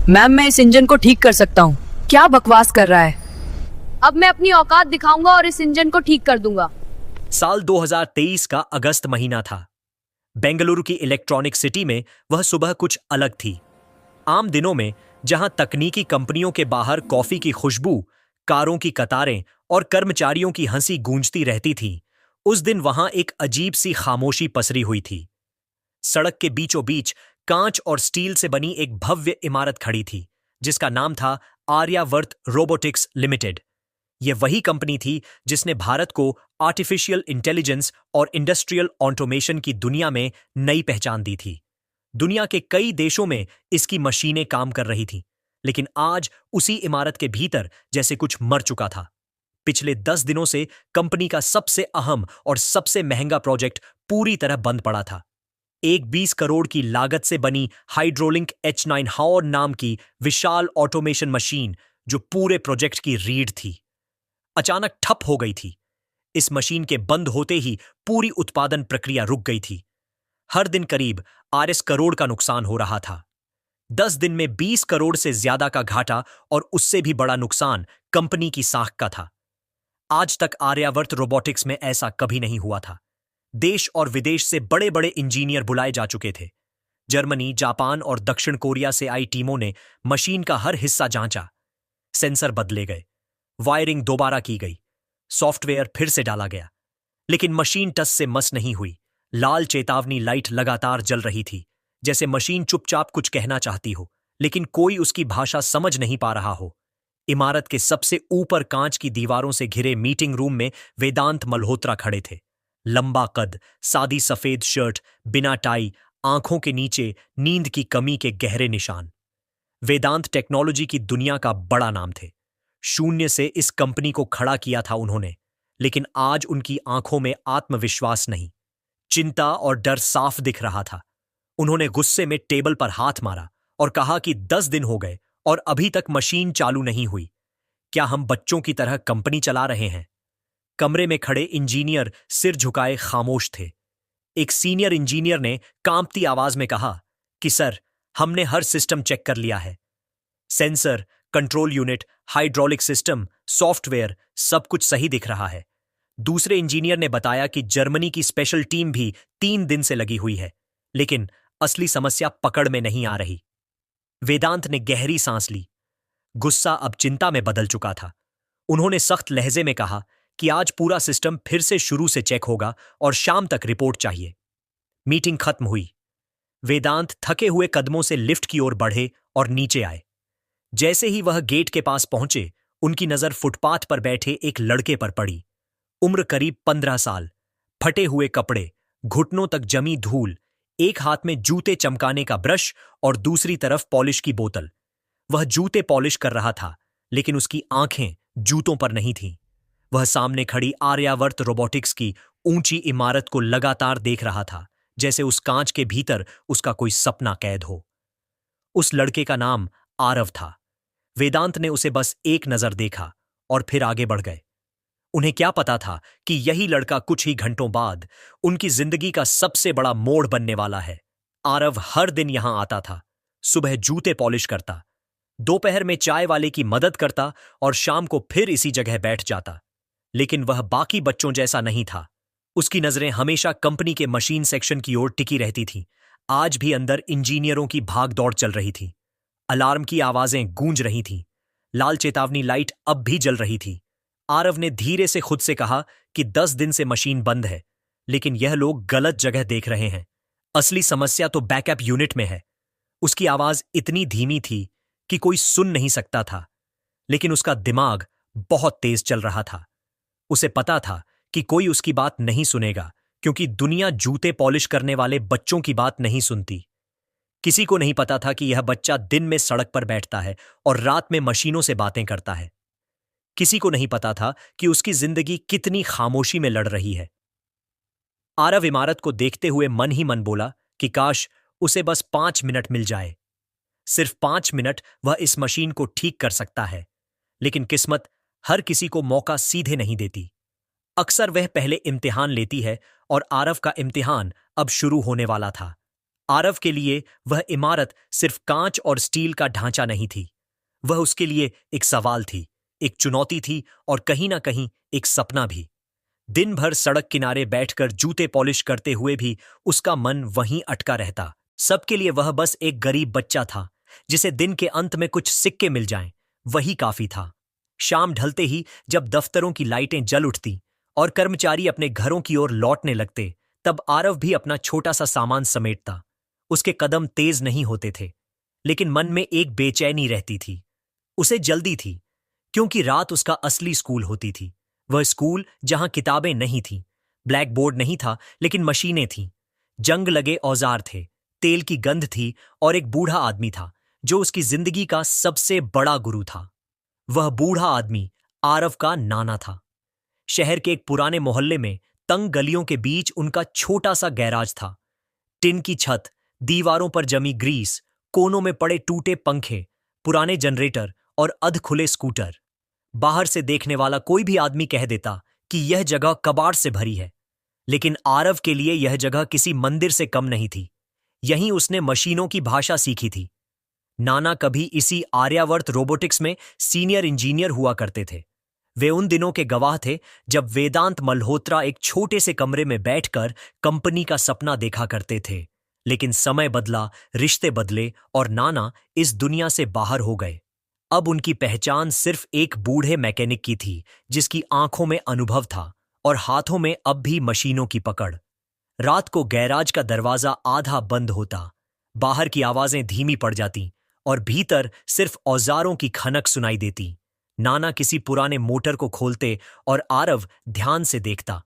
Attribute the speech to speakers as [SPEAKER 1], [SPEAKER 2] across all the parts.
[SPEAKER 1] Ma'am, मैं इस engine को ठीक कर सकता हूँ।
[SPEAKER 2] क्या बकवास कर रहा है?
[SPEAKER 3] अब मैं अपनी औकात दिखाऊंगा और इस इंजन को ठीक कर दूंगा।
[SPEAKER 4] साल 2023 का अगस्त महीना था। बेंगलुरु की इलेक्ट्रॉनिक सिटी में वह सुबह कुछ अलग थी। आम दिनों में जहां तकनीकी कंपनियों के बाहर कॉफी की खुशबू, कारों की कतारें और कर्मचारियों की हंसी गूंजती रहती थी, उस दिन वहां एक अजीब सी खामोशी पसरी हुई थी। सड़क के बीचों बीच कांच और स्टील से बनी एक भव्य इमारत खड़ी थी, जिसका नाम था आर्यावर्त रोबोटिक्स लिमिटेड। यह वही कंपनी थी जिसने भारत को आर्टिफिशियल इंटेलिजेंस और इंडस्ट्रियल ऑटोमेशन की दुनिया में नई पहचान दी थी। दुनिया के कई देशों में इसकी मशीनें काम कर रही थीं, लेकिन आज उसी इमारत के भीतर जैसे कुछ मर चुका था। पिछले 10 दिनों से कंपनी का सबसे अहम और सबसे महंगा प्रोजेक्ट पूरी तरह बंद पड़ा था। एक 20 करोड़ की लागत से बनी हाइड्रोलिंक H9 हॉर नाम की विशाल ऑटोमेशन मशीन, जो पूरे प्रोजेक्ट की रीढ़ थी, अचानक ठप हो गई थी। इस मशीन के बंद होते ही पूरी उत्पादन प्रक्रिया रुक गई थी। हर दिन करीब 8 करोड़ का नुकसान हो रहा था। 10 दिन में 20 करोड़ से ज्यादा का घाटा, और उससे भी बड़ा नुकसान कंपनी की साख का था। आज तक आर्यावर्त रोबोटिक्स में ऐसा कभी नहीं हुआ था। देश और विदेश से बड़े बड़े इंजीनियर बुलाए जा चुके थे। जर्मनी, जापान और दक्षिण कोरिया से आई टीमों ने मशीन का हर हिस्सा जांचा। सेंसर बदले गए, वायरिंग दोबारा की गई, सॉफ्टवेयर फिर से डाला गया, लेकिन मशीन टस से मस नहीं हुई। लाल चेतावनी लाइट लगातार जल रही थी, जैसे मशीन चुपचाप कुछ कहना चाहती हो, लेकिन कोई उसकी भाषा समझ नहीं पा रहा हो। इमारत के सबसे ऊपर कांच की दीवारों से घिरे मीटिंग रूम में वेदांत मल्होत्रा खड़े थे। लंबा कद, सादी सफेद शर्ट, बिना टाई, आंखों के नीचे नींद की कमी के गहरे निशान। वेदांत टेक्नोलॉजी की दुनिया का बड़ा नाम थे। शून्य से इस कंपनी को खड़ा किया था उन्होंने, लेकिन आज उनकी आंखों में आत्मविश्वास नहीं, चिंता और डर साफ दिख रहा था। उन्होंने गुस्से में टेबल पर हाथ मारा और कहा कि 10 दिन हो गए और अभी तक मशीन चालू नहीं हुई। क्या हम बच्चों की तरह कंपनी चला रहे हैं? कमरे में खड़े इंजीनियर सिर झुकाए खामोश थे। एक सीनियर इंजीनियर ने कांपती आवाज में कहा कि सर, हमने हर सिस्टम चेक कर लिया है। Sensor, control unit, hydraulic system, software, सब कुछ सही दिख रहा है। दूसरे इंजीनियर ने बताया कि जर्मनी की स्पेशल टीम भी 3 दिन से लगी हुई है, लेकिन असली समस्या पकड़ में नहीं आ रही। वेदांत ने गहरी सांस ली। गुस्सा अब चिंता में बदल चुका था। उन्होंने सख्त लहजे में कहा कि आज पूरा सिस्टम फिर से शुरू से चेक होगा और शाम तक रिपोर्ट चाहिए। मीटिंग खत्म हुई। वेदांत थके हुए कदमों से लिफ्ट की ओर बढ़े और नीचे आए। जैसे ही वह गेट के पास पहुंचे, उनकी नजर फुटपाथ पर बैठे एक लड़के पर पड़ी। उम्र करीब 15 साल, फटे हुए कपड़े, घुटनों तक जमी धूल, एक हाथ में जूते चमकाने का ब्रश और दूसरी तरफ पॉलिश की बोतल। वह जूते पॉलिश कर रहा था, लेकिन उसकी आंखें जूतों पर नहीं थीं। वह सामने खड़ी आर्यावर्त रोबोटिक्स की ऊंची इमारत को लगातार देख रहा था, जैसे उस कांच के भीतर उसका कोई सपना कैद हो। उस लड़के का नाम आरव था। वेदांत ने उसे बस एक नजर देखा और फिर आगे बढ़ गए। उन्हें क्या पता था कि यही लड़का कुछ ही घंटों बाद उनकी जिंदगी का सबसे बड़ा मोड़ बनने वाला है। आरव हर दिन यहां आता था। सुबह जूते पॉलिश करता, दोपहर में चाय वाले की मदद करता और शाम को फिर इसी जगह बैठ जाता। लेकिन वह बाकी बच्चों जैसा नहीं था। उसकी नजरें हमेशा कंपनी के मशीन सेक्शन की ओर टिकी रहती थीं। आज भी अंदर इंजीनियरों की भागदौड़ चल रही थी। अलार्म की आवाजें गूंज रही थीं। लाल चेतावनी लाइट अब भी जल रही थी। आरव ने धीरे से खुद से कहा कि 10 दिन से मशीन बंद है, लेकिन यह लोग गलत जगह देख रहे हैं। असली समस्या तो बैकअप यूनिट में है। उसकी आवाज इतनी धीमी थी कि कोई सुन नहीं सकता था, लेकिन उसका दिमाग बहुत तेज चल रहा था। उसे पता था कि कोई उसकी बात नहीं सुनेगा, क्योंकि दुनिया जूते पॉलिश करने वाले बच्चों की बात नहीं सुनती। किसी को नहीं पता था कि यह बच्चा दिन में सड़क पर बैठता है और रात में मशीनों से बातें करता है। किसी को नहीं पता था कि उसकी जिंदगी कितनी खामोशी में लड़ रही है। आरव इमारत को देखते हुए मन ही मन बोला कि काश उसे बस 5 मिनट मिल जाए। सिर्फ 5 मिनट वह इस मशीन को ठीक कर सकता है, लेकिन किस्मत हर किसी को मौका सीधे नहीं देती। अक्सर वह पहले इम्तिहान लेती है, और आरव का इम्तिहान अब शुरू होने वाला था। आरव के लिए वह इमारत सिर्फ कांच और स्टील का ढांचा नहीं थी। वह उसके लिए एक सवाल थी, एक चुनौती थी और कहीं ना कहीं एक सपना भी। दिन भर सड़क किनारे बैठकर जूते पॉलिश करते हुए भी उसका मन वहीं अटका रहता। सबके लिए वह बस एक गरीब बच्चा था जिसे दिन के अंत में कुछ सिक्के मिल जाएं, वही काफी था। शाम ढलते ही जब दफ्तरों की लाइटें जल उठती और कर्मचारी अपने घरों की ओर लौटने लगते, तब आरव भी अपना छोटा सा सामान समेटता। उसके कदम तेज नहीं होते थे, लेकिन मन में एक बेचैनी रहती थी। उसे जल्दी थी, क्योंकि रात उसका असली स्कूल होती थी। वह स्कूल जहां किताबें नहीं थीं, ब्लैक बोर्ड नहीं था, लेकिन मशीनें थीं, जंग लगे औजार थे, तेल की गंध थी और एक बूढ़ा आदमी था जो उसकी जिंदगी का सबसे बड़ा गुरु था। वह बूढ़ा आदमी आरव का नाना था। शहर के एक पुराने मोहल्ले में तंग गलियों के बीच उनका छोटा सा गैराज था। टिन की छत, दीवारों पर जमी ग्रीस, कोनों में पड़े टूटे पंखे, पुराने जनरेटर और अधखुले स्कूटर। बाहर से देखने वाला कोई भी आदमी कह देता कि यह जगह कबाड़ से भरी है, लेकिन आरव के लिए यह जगह किसी मंदिर से कम नहीं थी। यहीं उसने मशीनों की भाषा सीखी थी। नाना कभी इसी आर्यावर्त रोबोटिक्स में सीनियर इंजीनियर हुआ करते थे। वे उन दिनों के गवाह थे जब वेदांत मल्होत्रा एक छोटे से कमरे में बैठकर कंपनी का सपना देखा करते थे। लेकिन समय बदला, रिश्ते बदले और नाना इस दुनिया से बाहर हो गए। अब उनकी पहचान सिर्फ एक बूढ़े मैकेनिक की थी जिसकी आंखों में अनुभव था और हाथों में अब भी मशीनों की पकड़। रात को गैराज का दरवाजा आधा बंद होता, बाहर की आवाजें धीमी पड़ जाती और भीतर सिर्फ औजारों की खनक सुनाई देती। नाना किसी पुराने मोटर को खोलते और आरव ध्यान से देखता।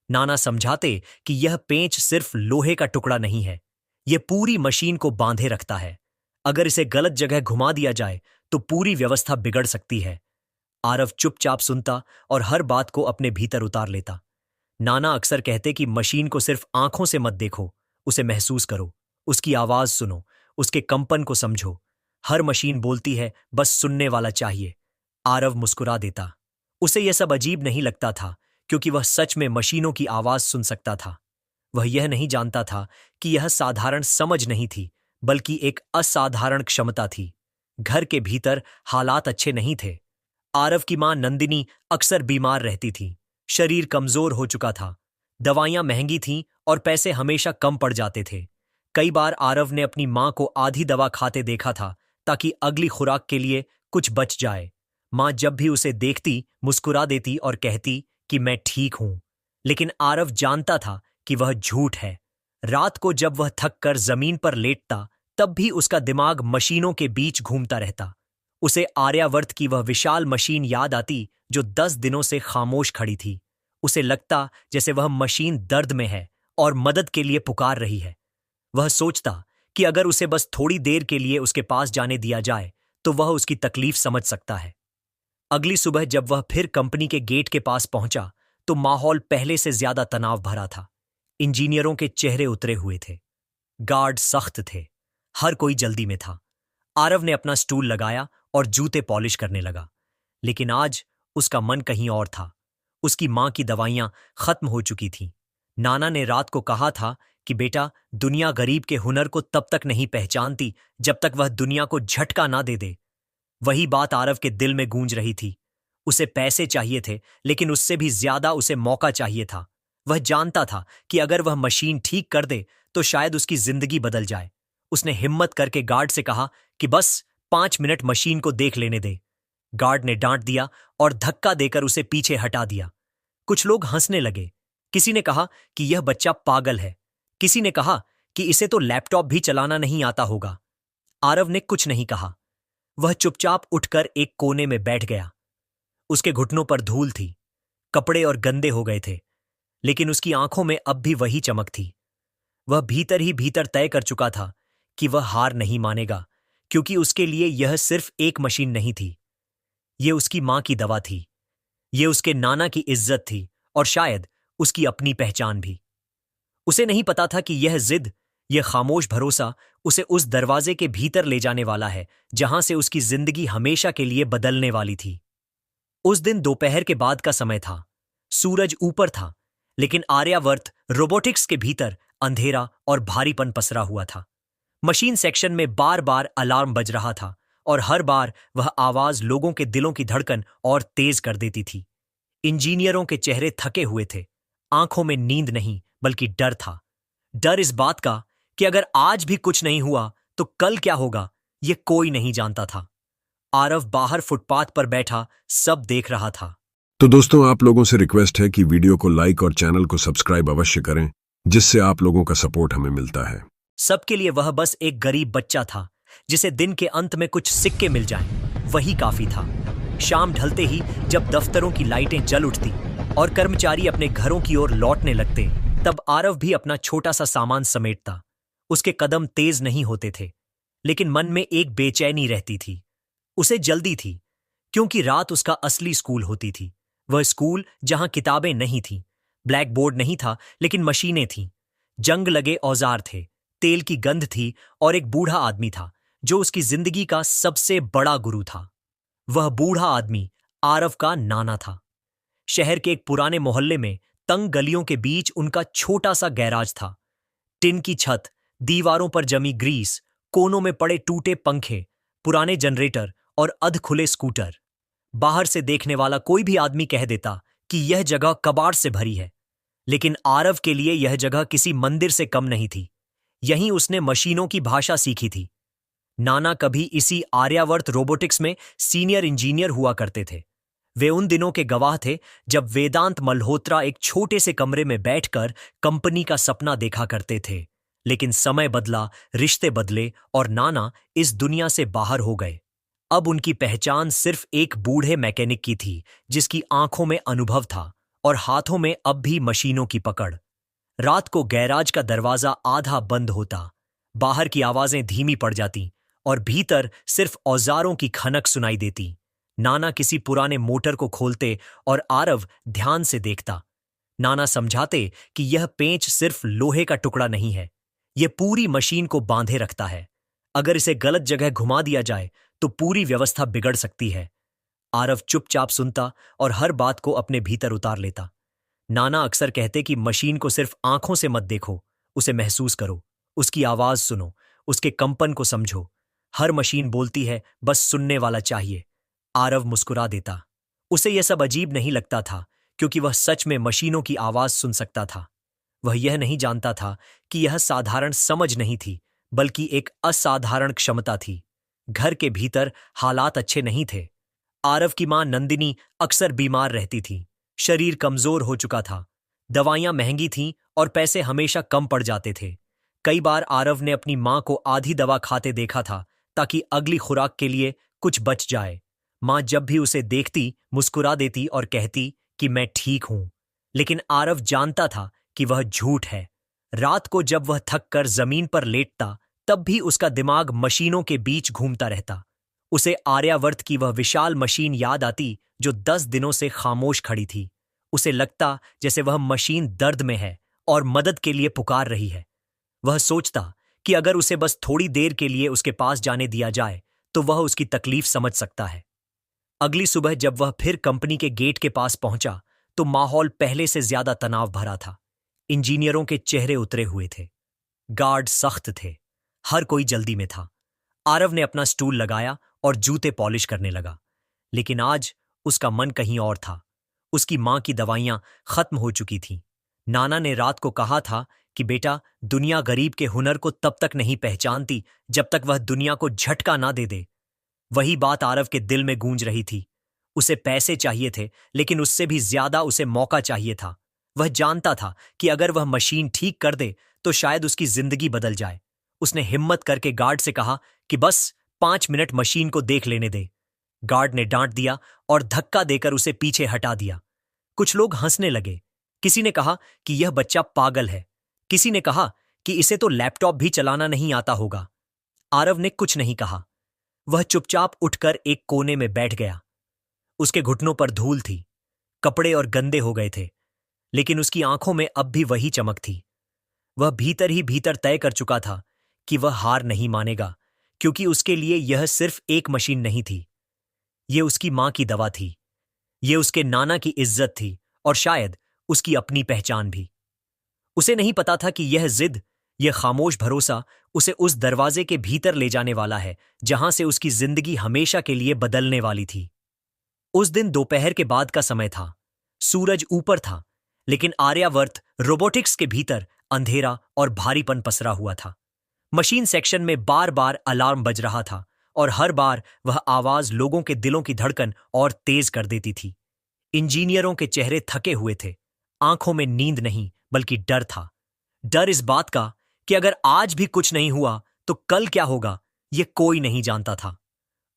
[SPEAKER 4] नाना समझाते कि यह पेंच सिर्फ लोहे का टुकड़ा नहीं है, यह पूरी मशीन को बांधे रखता है। अगर इसे गलत जगह घुमा दिया जाए तो पूरी व्यवस्था बिगड़ सकती है। आरव चुपचाप सुनता और हर बात को अपने भीतर उतार लेता। नाना अक्सर कहते कि मशीन को सिर्फ आंखों से मत देखो, उसे महसूस करो, उसकी आवाज सुनो, उसके कंपन को समझो। हर मशीन बोलती है, बस सुनने वाला चाहिए। आरव मुस्कुरा देता। उसे यह सब अजीब नहीं लगता था, क्योंकि वह सच में मशीनों की आवाज सुन सकता था। वह यह नहीं जानता था कि यह साधारण समझ नहीं थी, बल्कि एक असाधारण क्षमता थी। घर के भीतर हालात अच्छे नहीं थे। आरव की मां नंदिनी अक्सर बीमार रहती थी। शरीर कमजोर हो चुका था, दवाइयां महंगी थीं और पैसे हमेशा कम पड़ जाते थे। कई बार आरव ने अपनी मां को आधी दवा खाते देखा था ताकि अगली खुराक के लिए कुछ बच जाए। मां जब भी उसे देखती मुस्कुरा देती और कहती कि मैं ठीक हूं, लेकिन आरव जानता था कि वह झूठ है। रात को जब वह थक कर जमीन पर लेटता, तब भी उसका दिमाग मशीनों के बीच घूमता रहता। उसे आर्यावर्त की वह विशाल मशीन याद आती जो 10 दिनों से खामोश खड़ी थी। उसे लगता जैसे वह मशीन दर्द में है और मदद के लिए पुकार रही है। वह सोचता कि अगर उसे बस थोड़ी देर के लिए उसके पास जाने दिया जाए तो वह उसकी तकलीफ समझ सकता है। अगली सुबह जब वह फिर कंपनी के गेट के पास पहुंचा तो माहौल पहले से ज्यादा तनाव भरा था। इंजीनियरों के चेहरे उतरे हुए थे, गार्ड सख्त थे, हर कोई जल्दी में था। आरव ने अपना स्टूल लगाया और जूते पॉलिश करने लगा, लेकिन आज उसका मन कहीं और था। उसकी मां की दवाइयां खत्म हो चुकी थीं। नाना ने रात को कहा था कि बेटा, दुनिया गरीब के हुनर को तब तक नहीं पहचानती जब तक वह दुनिया को झटका ना दे दे। वही बात आरव के दिल में गूंज रही थी। उसे पैसे चाहिए थे, लेकिन उससे भी ज्यादा उसे मौका चाहिए था। वह जानता था कि अगर वह मशीन ठीक कर दे तो शायद उसकी जिंदगी बदल जाए। उसने हिम्मत करके गार्ड से कहा कि बस 5 मिनट मशीन को देख लेने दे। गार्ड ने डांट दिया और धक्का देकर उसे पीछे हटा दिया। कुछ लोग हंसने लगे। किसी ने कहा कि यह बच्चा पागल है, किसी ने कहा कि इसे तो लैपटॉप भी चलाना नहीं आता होगा। आरव ने कुछ नहीं कहा। वह चुपचाप उठकर एक कोने में बैठ गया। उसके घुटनों पर धूल थी, कपड़े और गंदे हो गए थे, लेकिन उसकी आंखों में अब भी वही चमक थी। वह भीतर ही भीतर तय कर चुका था कि वह हार नहीं मानेगा, क्योंकि उसके लिए यह सिर्फ एक मशीन नहीं थी। यह उसकी मां की दवा थी, यह उसके नाना की इज्जत थी और शायद उसकी अपनी पहचान भी। उसे नहीं पता था कि यह जिद, यह खामोश भरोसा उसे उस दरवाजे के भीतर ले जाने वाला है जहां से उसकी जिंदगी हमेशा के लिए बदलने वाली थी। उस दिन दोपहर के बाद का समय था। सूरज ऊपर था, लेकिन आर्यावर्त रोबोटिक्स के भीतर अंधेरा और भारीपन पसरा हुआ था। मशीन सेक्शन में बार बार अलार्म बज रहा था और हर बार वह आवाज लोगों के दिलों की धड़कन और तेज कर देती थी। इंजीनियरों के चेहरे थके हुए थे, आंखों में नींद नहीं बल्कि डर था। डर इस बात का कि अगर आज भी कुछ नहीं हुआ तो कल क्या होगा, ये कोई नहीं जानता था। आरव बाहर फुटपाथ पर बैठा सब देख रहा था।
[SPEAKER 2] तो दोस्तों, आप लोगों से रिक्वेस्ट है कि वीडियो को लाइक और चैनल को सब्सक्राइब अवश्य करें, जिससे आप लोगों का सपोर्ट हमें मिलता है।
[SPEAKER 4] सबके लिए वह बस एक गरीब बच्चा था जिसे दिन के अंत में कुछ सिक्के मिल जाएं, वही काफी था। शाम ढलते ही जब दफ्तरों की लाइटें जल उठती और कर्मचारी अपने घरों की ओर लौटने लगते, तब आरव भी अपना छोटा सा सामान समेटता। उसके कदम तेज नहीं होते थे, लेकिन मन में एक बेचैनी रहती थी। उसे जल्दी थी, क्योंकि रात उसका असली स्कूल होती थी। वह स्कूल जहां किताबें नहीं थीं, ब्लैक बोर्ड नहीं था, लेकिन मशीनें थीं, जंग लगे औजार थे, तेल की गंध थी और एक बूढ़ा आदमी था जो उसकी जिंदगी का सबसे बड़ा गुरु था। वह बूढ़ा आदमी आरव का नाना था। शहर के एक पुराने मोहल्ले में तंग गलियों के बीच उनका छोटा सा गैराज था। टिन की छत, दीवारों पर जमी ग्रीस, कोनों में पड़े टूटे पंखे, पुराने जनरेटर और अधखुले स्कूटर। बाहर से देखने वाला कोई भी आदमी कह देता कि यह जगह कबाड़ से भरी है, लेकिन आरव के लिए यह जगह किसी मंदिर से कम नहीं थी। यहीं उसने मशीनों की भाषा सीखी थी। नाना कभी इसी आर्यावर्त रोबोटिक्स में सीनियर इंजीनियर हुआ करते थे। वे उन दिनों के गवाह थे जब वेदांत मल्होत्रा एक छोटे से कमरे में बैठकर कंपनी का सपना देखा करते थे। लेकिन समय बदला, रिश्ते बदले और नाना इस दुनिया से बाहर हो गए। अब उनकी पहचान सिर्फ एक बूढ़े मैकेनिक की थी, जिसकी आंखों में अनुभव था और हाथों में अब भी मशीनों की पकड़। रात को गैराज का दरवाजा आधा बंद होता, बाहर की आवाजें धीमी पड़ जाती और भीतर सिर्फ औजारों की खनक सुनाई देती। नाना किसी पुराने मोटर को खोलते और आरव ध्यान से देखता। नाना समझाते कि यह पेंच सिर्फ लोहे का टुकड़ा नहीं है, यह पूरी मशीन को बांधे रखता है। अगर इसे गलत जगह घुमा दिया जाए तो पूरी व्यवस्था बिगड़ सकती है। आरव चुपचाप सुनता और हर बात को अपने भीतर उतार लेता। नाना अक्सर कहते कि मशीन को सिर्फ आंखों से मत देखो, उसे महसूस करो, उसकी आवाज सुनो, उसके कंपन को समझो। हर मशीन बोलती है, बस सुनने वाला चाहिए। आरव मुस्कुरा देता। उसे यह सब अजीब नहीं लगता था, क्योंकि वह सच में मशीनों की आवाज सुन सकता था। वह यह नहीं जानता था कि यह साधारण समझ नहीं थी, बल्कि एक असाधारण क्षमता थी। घर के भीतर हालात अच्छे नहीं थे। आरव की मां नंदिनी अक्सर बीमार रहती थी, शरीर कमजोर हो चुका था, दवाइयां महंगी थीं और पैसे हमेशा कम पड़ जाते थे। कई बार आरव ने अपनी मां को आधी दवा खाते देखा था, ताकि अगली खुराक के लिए कुछ बच जाए। मां जब भी उसे देखती मुस्कुरा देती और कहती कि मैं ठीक हूं, लेकिन आरव जानता था कि वह झूठ है। रात को जब वह थक कर जमीन पर लेटता, तब भी उसका दिमाग मशीनों के बीच घूमता रहता। उसे आर्यावर्त की वह विशाल मशीन याद आती जो 10 दिनों से खामोश खड़ी थी। उसे लगता जैसे वह मशीन दर्द में है और मदद के लिए पुकार रही है। वह सोचता कि अगर उसे बस थोड़ी देर के लिए उसके पास जाने दिया जाए तो वह उसकी तकलीफ समझ सकता है। अगली सुबह जब वह फिर कंपनी के गेट के पास पहुंचा तो माहौल पहले से ज्यादा तनाव भरा था। इंजीनियरों के चेहरे उतरे हुए थे, गार्ड सख्त थे, हर कोई जल्दी में था। आरव ने अपना स्टूल लगाया और जूते पॉलिश करने लगा, लेकिन आज उसका मन कहीं और था। उसकी मां की दवाइयां खत्म हो चुकी थीं। नाना ने रात को कहा था कि बेटा, दुनिया गरीब के हुनर को तब तक नहीं पहचानती जब तक वह दुनिया को झटका ना दे दे। वही बात आरव के दिल में गूंज रही थी। उसे पैसे चाहिए थे, लेकिन उससे भी ज्यादा उसे मौका चाहिए था। वह जानता था कि अगर वह मशीन ठीक कर दे तो शायद उसकी जिंदगी बदल जाए। उसने हिम्मत करके गार्ड से कहा कि बस 5 मिनट मशीन को देख लेने दे। गार्ड ने डांट दिया और धक्का देकर उसे पीछे हटा दिया। कुछ लोग हंसने लगे। किसी ने कहा कि यह बच्चा पागल है, किसी ने कहा कि इसे तो लैपटॉप भी चलाना नहीं आता होगा। आरव ने कुछ नहीं कहा। वह चुपचाप उठकर एक कोने में बैठ गया। उसके घुटनों पर धूल थी, कपड़े और गंदे हो गए थे, लेकिन उसकी आंखों में अब भी वही चमक थी। वह भीतर ही भीतर तय कर चुका था कि वह हार नहीं मानेगा, क्योंकि उसके लिए यह सिर्फ एक मशीन नहीं थी। यह उसकी मां की दवा थी, यह उसके नाना की इज्जत थी और शायद उसकी अपनी पहचान भी। उसे नहीं पता था कि यह जिद, यह खामोश भरोसा उसे उस दरवाजे के भीतर ले जाने वाला है जहां से उसकी जिंदगी हमेशा के लिए बदलने वाली थी। उस दिन दोपहर के बाद का समय था। सूरज ऊपर था, लेकिन आर्यावर्त रोबोटिक्स के भीतर अंधेरा और भारीपन पसरा हुआ था। मशीन सेक्शन में बार बार अलार्म बज रहा था और हर बार वह आवाज लोगों के दिलों की धड़कन और तेज कर देती थी। इंजीनियरों के चेहरे थके हुए थे, आंखों में नींद नहीं बल्कि डर था। डर इस बात का कि अगर आज भी कुछ नहीं हुआ तो कल क्या होगा, यह कोई नहीं जानता था।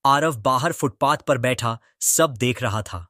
[SPEAKER 4] आरव बाहर फुटपाथ पर बैठा सब देख रहा था।